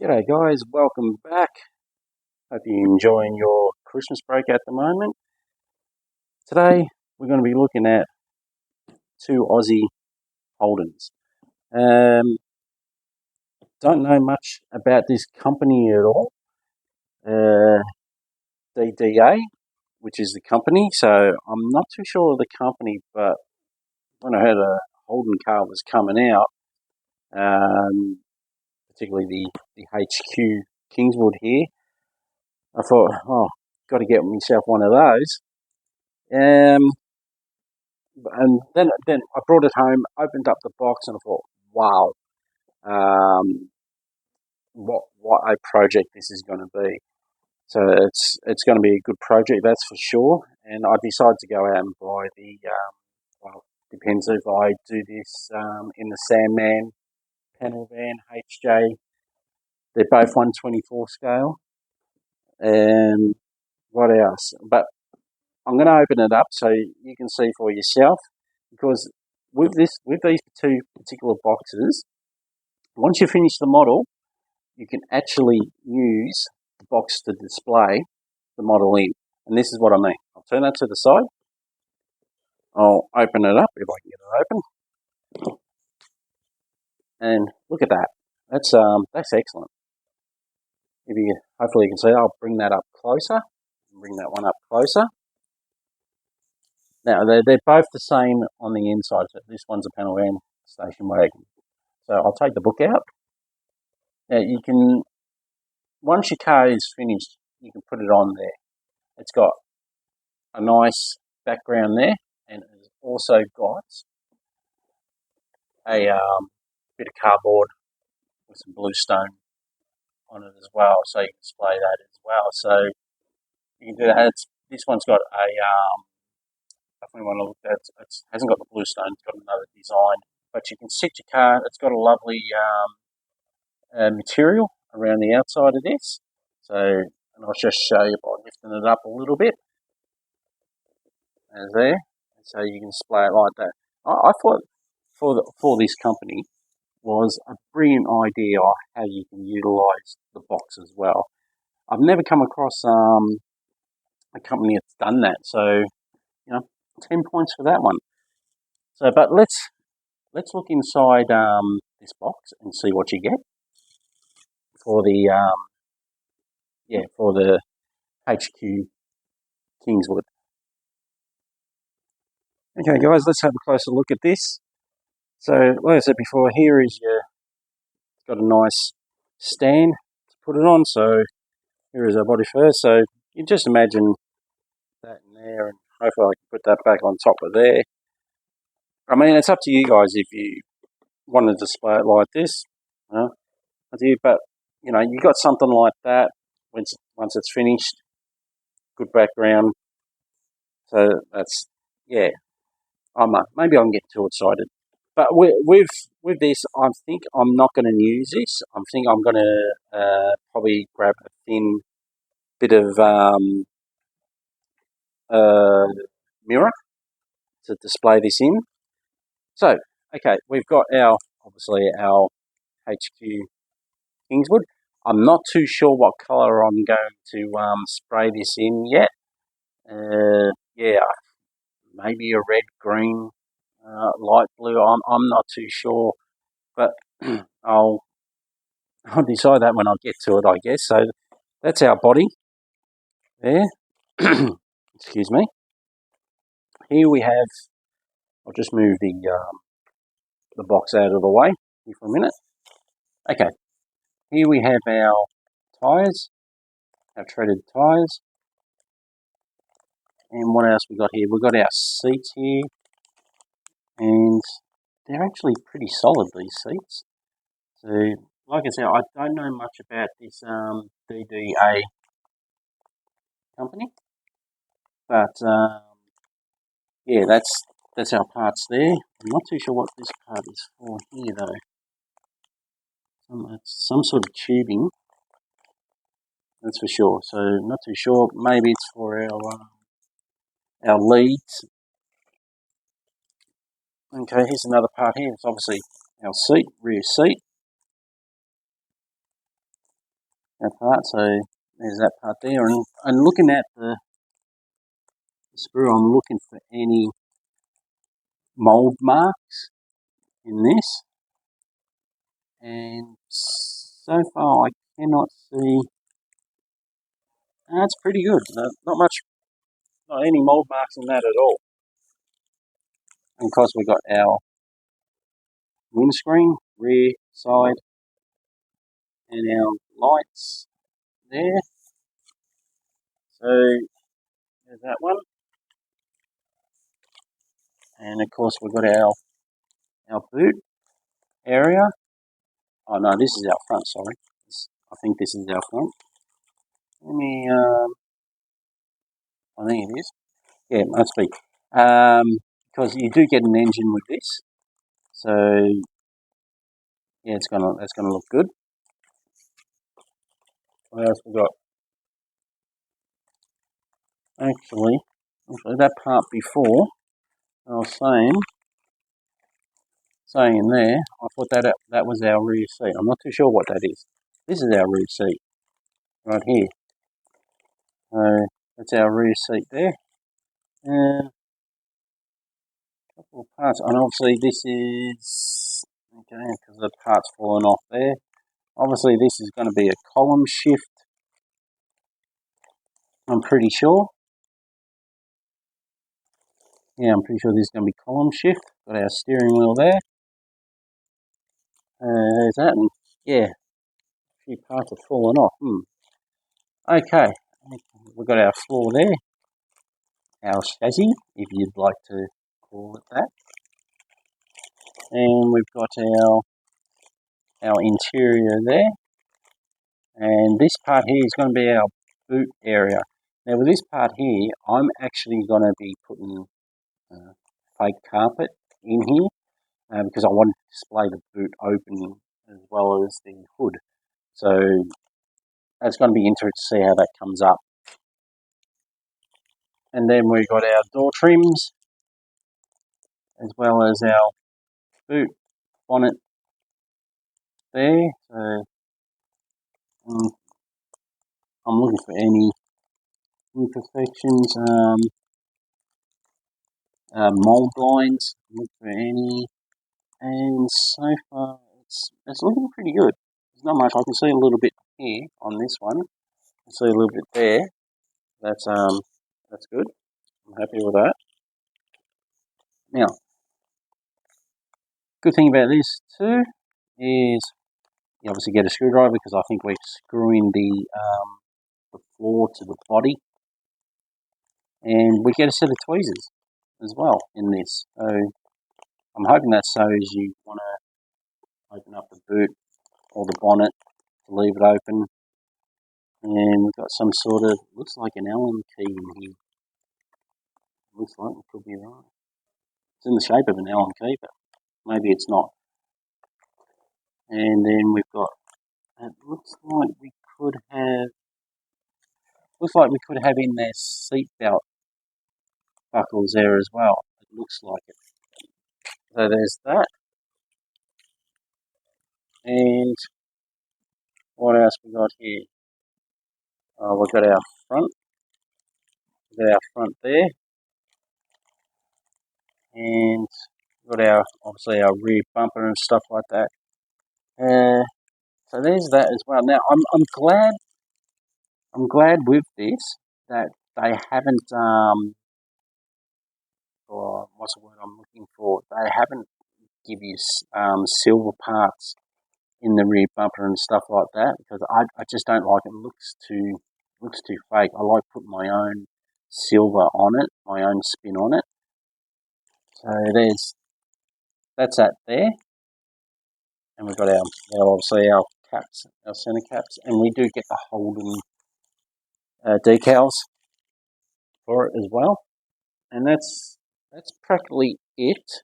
G'day guys, welcome back. Hope you're enjoying your Christmas break at the moment. Today we're going to be looking at two Aussie Holdens. Don't know much about this company at all. DDA, which is the company, so I'm not too sure of the company, but when I heard a Holden car was coming out, particularly the HQ Kingswood here, I thought, got to get myself one of those. And then I brought it home, opened up the box, and I thought, wow, what a project this is going to be. So it's going to be a good project, that's for sure. And I decided to go out and buy the, depends if I do this in the Sandman panel van HJ. They're both 1/24 scale. And what else? But I'm going to open it up so you can see for yourself, because with these two particular boxes, once you finish the model, you can actually use the box to display the model in. And this is what I mean. I'll turn that to the side. I'll open it up if I can get it open. And look at that. That's excellent. Hopefully you can see. I'll bring that up closer. Bring that one up closer. Now they're both the same on the inside. So this one's a panel van station wagon. So I'll take the book out. Now you can, once your car is finished, you can put it on there. It's got a nice background there, and it's also got a bit of cardboard with some bluestone on it as well, so you can display that as well. So you can do that. This one's got a definitely want to look at. It hasn't got the bluestone. It's got another design, but you can sit your car. It's got a lovely material around the outside of this. So, and I'll just show you by lifting it up a little bit. As there, so you can display it like that. I thought for this company was a brilliant idea of how you can utilise the box as well. I've never come across a company that's done that, so 10 points for that one. So, but let's look inside this box and see what you get for the HQ Kingswood. Okay, guys, let's have a closer look at this. So, like I said before, here is it's got a nice stand to put it on. So, here is our body first. So, you just imagine that in there, and hopefully I can put that back on top of there. I mean, it's up to you guys if you want to display it like this. But, you got something like that once it's finished. Good background. So, that's, yeah. Maybe I can get too excited. But with this, I think I'm not going to use this. I think I'm going to probably grab a thin bit of mirror to display this in. So, okay, we've got obviously our HQ Kingswood. I'm not too sure what colour I'm going to spray this in yet. Maybe a red, green, light blue. I'm not too sure, but I'll decide that when I get to it, I guess. So that's our body there. Excuse me. Here we have. I'll just move the box out of the way here for a minute. Okay. Here we have our tyres, our treaded tyres. And what else we got here? We've got our seats here, and they're actually pretty solid, these seats. So, like I said, I don't know much about this DDA company, but yeah, that's our parts there. I'm not too sure what this part is for here, though. It's some sort of tubing, that's for sure. So, not too sure. Maybe it's for our leads. Okay, here's another part here. It's obviously our seat, rear seat. that part. So there's that part there, and looking at the sprue, I'm looking for any mould marks in this, and so far I cannot see. That's pretty good. Not much, not any mould marks in that at all. And of course we got our windscreen, rear, side, and our lights there. So there's that one. And of course we've got our boot area. Oh no, this is our front, sorry. I think this is our front. Let me, I think it is. Yeah, it must be. Because you do get an engine with this. So yeah, that's gonna look good. What else we got? Actually that part before I was saying in there, I thought that was our rear seat. I'm not too sure what that is. This is our rear seat right here. So that's our rear seat there. And a couple of parts, and obviously this is okay because the part's falling off there. Obviously this is going to be a column shift. I'm pretty sure. Yeah, I'm pretty sure this is going to be column shift. Got our steering wheel there. There's that, and yeah, a few parts are falling off. Okay, we've got our floor there, our chassis, if you'd like to call it that, and we've got our interior there, and this part here is going to be our boot area. Now with this part here, I'm actually going to be putting fake carpet in here because I want to display the boot open as well as the hood. So that's going to be interesting to see how that comes up. And then we've got our door trims as well as our boot bonnet there. So I'm looking for any imperfections, mold lines, look for any, and so far it's looking pretty good. There's not much. I can see a little bit here on this one. I can see a little bit there. That's good. I'm happy with that. Now, good thing about this too is you obviously get a screwdriver because I think we're screwing the floor to the body, and we get a set of tweezers as well in this. So I'm hoping that so as you want to open up the boot or the bonnet to leave it open, and we've got some sort of, looks like an Allen key in here. Looks like it could be right. It's in the shape of an Allen key, but maybe it's not. And then we've got, it looks like we could have in there seat belt buckles there as well. It looks like it. So there's that. And what else we got here? We've got our front. We've got our front there. And we've got obviously our rear bumper and stuff like that. So there's that as well. Now I'm glad with this that they haven't or what's the word I'm looking for? They haven't give you silver parts in the rear bumper and stuff like that because I just don't like it. It looks too fake. I like putting my own silver on it, my own spin on it. So that's that there. And we've got obviously our caps, our center caps, and we do get the Holden decals for it as well. And that's practically it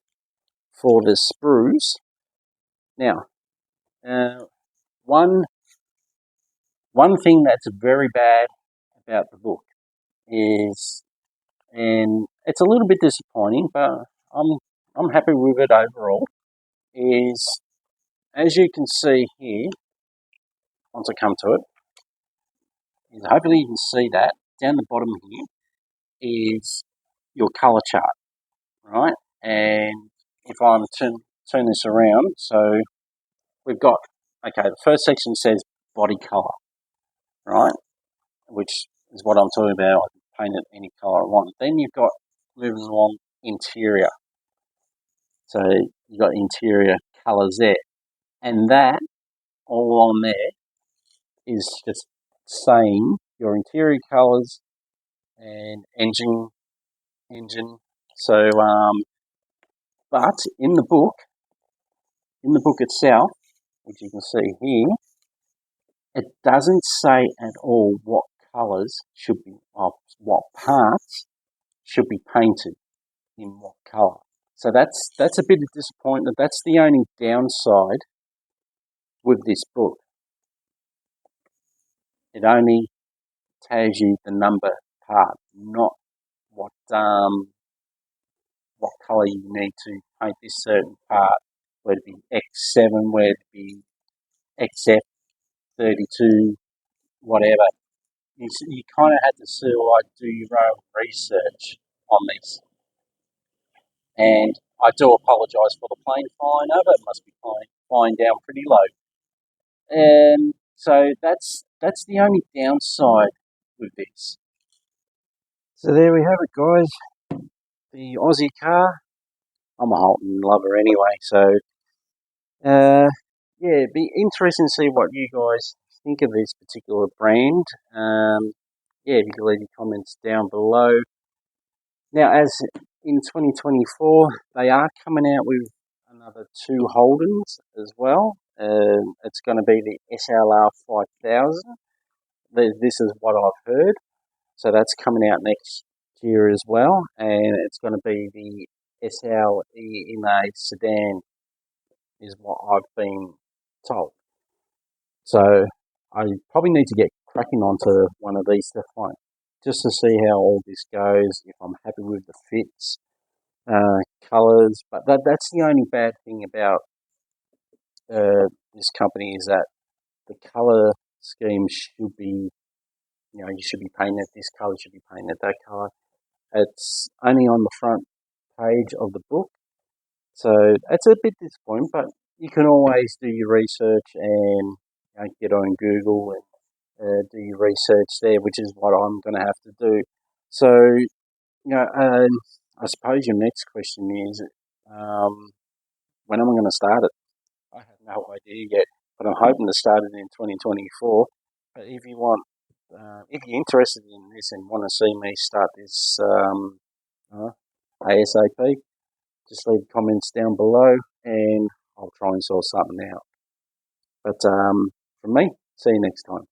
for the sprues. Now, one thing that's very bad about the book is, and it's a little bit disappointing, but I'm happy with it overall, is as you can see here, once I come to it, is hopefully you can see that down the bottom here is your colour chart, right? And if I'm turn this around, so we've got, okay, the first section says body colour, right? Which is what I'm talking about. I can paint it any colour I want. Then you've got, moving along, interior. So you've got interior colours there. And that, all on there, is just saying your interior colours and engine. So, but in the book itself, which you can see here, it doesn't say at all what colours should be, what parts should be painted in what colour. So that's a bit of disappointment. That's the only downside with this book. It only tells you the number part, not what colour you need to paint this certain part, whether it be X7, whether it be XF32, whatever. You kind of had to sort of like do your own research on this. And I do apologise for the plane flying over. It must be flying down pretty low. So that's the only downside with this. So there we have it, guys. The Aussie car. I'm a Holden lover anyway, so yeah, it'd be interesting to see what you guys think of this particular brand. Yeah, if you can leave your comments down below. Now, as in 2024, they are coming out with another 2 Holdens as well. It's going to be the SLR 5000. This is what I've heard. So that's coming out next year as well. And it's going to be the SLE in a sedan, is what I've been told. So I probably need to get cracking onto one of these to find, just to see how all this goes, if I'm happy with the fits, colours. But that's the only bad thing about this company, is that the colour scheme should be, you should be painting it this colour, should be painting it that colour. It's only on the front page of the book, so it's a bit disappointing, but you can always do your research and get on Google and do your research there, which is what I'm going to have to do. So, I suppose your next question is, when am I going to start it? I have no idea yet, but I'm hoping to start it in 2024. But if you want, if you're interested in this and want to see me start this ASAP, just leave comments down below and I'll try and sort something out. But from me, see you next time.